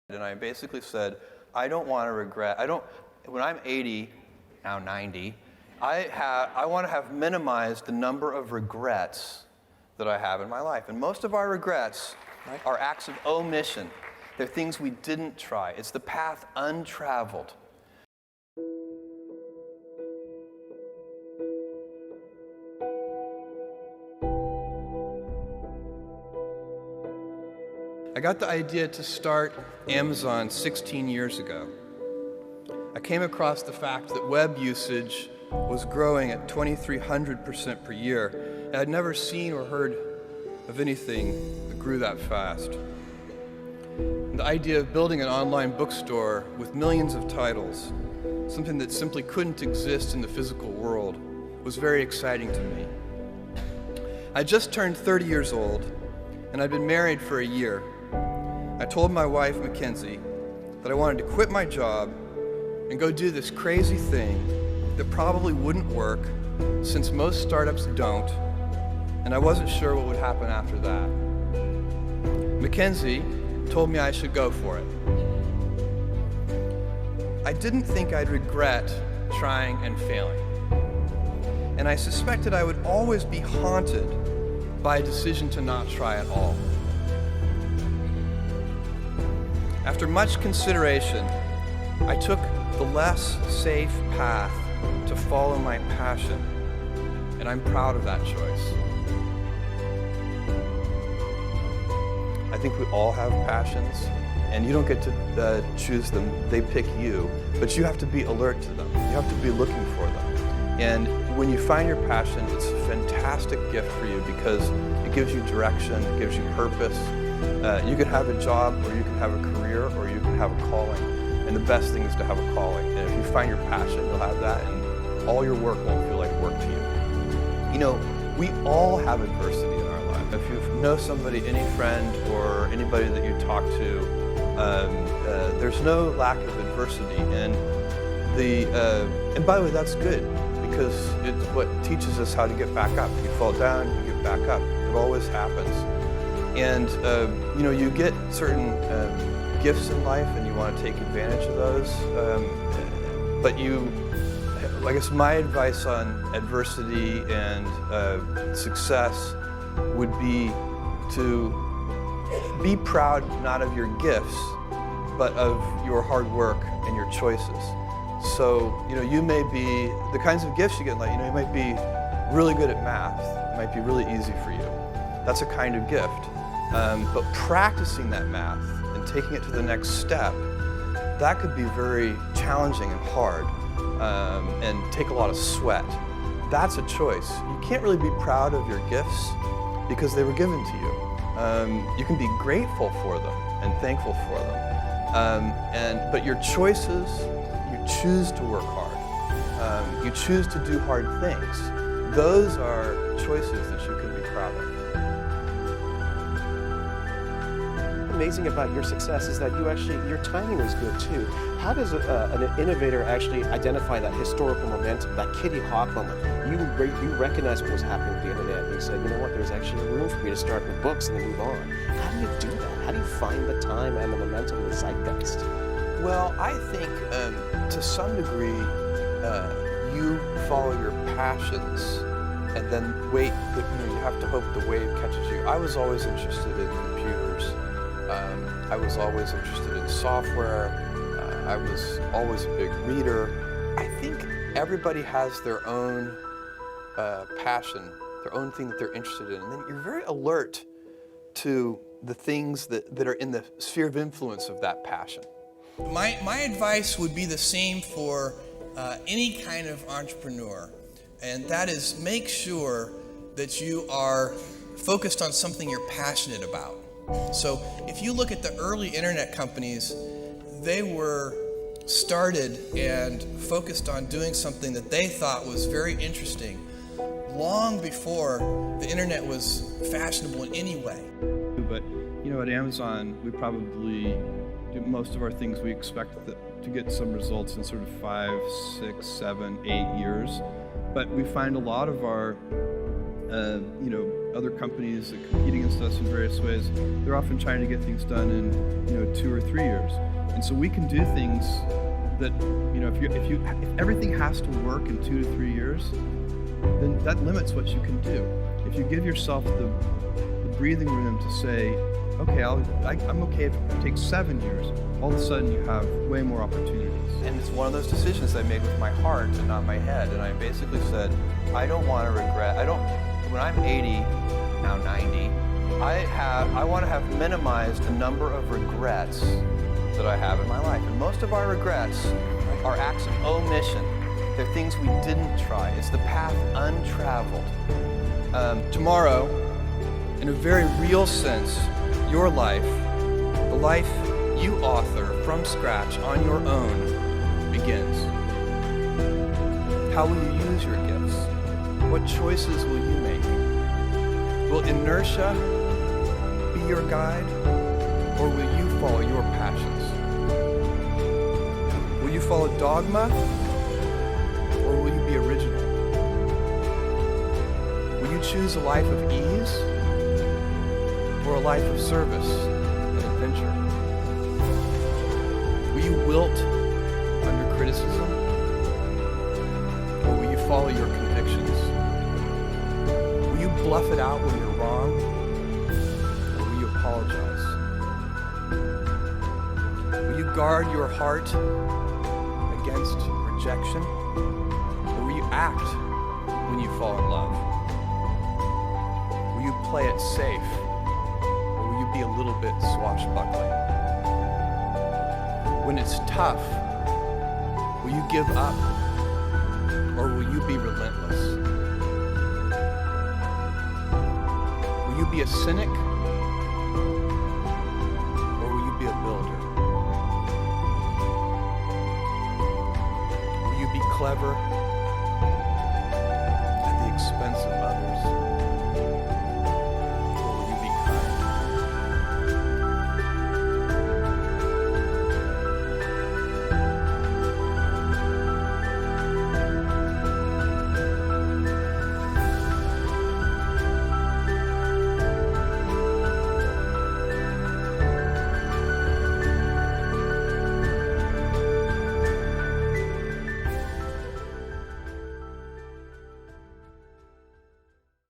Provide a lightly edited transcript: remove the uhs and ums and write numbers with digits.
And I basically said, I don't want to regret, when I'm 80, now 90, I want to have minimized the number of regrets that I have in my life. And most of our regrets are acts of omission. They're things we didn't try. It's the path untraveled. I got the idea to start Amazon 16 years ago. I came across the fact that web usage was growing at 2,300% per year. I had never seen or heard of anything that grew that fast. And the idea of building an online bookstore with millions of titles, something that simply couldn't exist in the physical world, was very exciting to me. I just turned 30 years old, and I'd been married for a year. I told my wife, Mackenzie, that I wanted to quit my job and go do this crazy thing that probably wouldn't work since most startups don't, and I wasn't sure what would happen after that. Mackenzie told me I should go for it. I didn't think I'd regret trying and failing, and I suspected I would always be haunted by a decision to not try at all. After much consideration, I took the less safe path to follow my passion, and I'm proud of that choice. I think we all have passions, and you don't get to choose them, they pick you, but you have to be alert to them. You have to be looking for them. And when you find your passion, it's a fantastic gift for you because it gives you direction, it gives you purpose. You can have a job, or you can have a career, or you can have a calling. And the best thing is to have a calling. And if you find your passion, you'll have that, and all your work won't feel like work to you. You know, we all have adversity in our life. If you know somebody, any friend, or anybody that you talk to, there's no lack of adversity. And by the way, that's good, because it's what teaches us how to get back up. You fall down, you get back up. It always happens. And you know, you get certain gifts in life, and you want to take advantage of those. But I guess my advice on adversity and success would be to be proud not of your gifts, but of your hard work and your choices. So, you know, you may be, the kinds of gifts you get in life, you know, you might be really good at math. It might be really easy for you. That's a kind of gift. But practicing that math and taking it to the next step, that could be very challenging and hard, and take a lot of sweat. That's a choice. You can't really be proud of your gifts because they were given to you. You can be grateful for them and thankful for them. But your choices, you choose to work hard. You choose to do hard things. Those are choices that you can be proud of. Amazing about your success is that your timing was good too. How does an innovator actually identify that historical momentum, that Kitty Hawk moment? You recognized what was happening with the internet, and you said, you know what, there's actually room for me to start with books and then move on. How do you do that? How do you find the time and the momentum and the zeitgeist? Well, I think to some degree, you follow your passions and then wait, you have to hope the wave catches you. I was always interested in computers. I was always interested in software. I was always a big reader. I think everybody has their own passion, their own thing that they're interested in. And then you're very alert to the things that are in the sphere of influence of that passion. My advice would be the same for any kind of entrepreneur, and that is make sure that you are focused on something you're passionate about. So if you look at the early internet companies, they were started and focused on doing something that they thought was very interesting long before the internet was fashionable in any way. But you know, at Amazon, we probably do most of our things we expect to get some results in sort of 5, 6, 7, 8 years. But we find a lot of our other companies that compete against us in various ways, they're often trying to get things done in 2 or 3 years. And so we can do things that, if everything has to work in 2 to 3 years, then that limits what you can do. If you give yourself the breathing room to say, okay, I'm okay if it takes 7 years, all of a sudden you have way more opportunities. And it's one of those decisions I made with my heart and not my head. And I basically said, I don't want to regret. When I'm 80, now 90, I want to have minimized the number of regrets that I have in my life. And most of our regrets are acts of omission. They're things we didn't try. It's the path untraveled. Tomorrow, in a very real sense, your life, the life you author from scratch on your own, begins. How will you use your gifts? What choices will you make? Will inertia be your guide, or will you follow your passions? Will you follow dogma, or will you be original? Will you choose a life of ease, or a life of service and adventure? Will you wilt under criticism, or will you follow your convictions? Will you bluff it out when you're wrong, or will you apologize? Will you guard your heart against rejection, or will you act when you fall in love? Will you play it safe, or will you be a little bit swashbuckling? When it's tough, will you give up, or will you be relentless? Will you be a cynic, or will you be a builder? Will you be clever,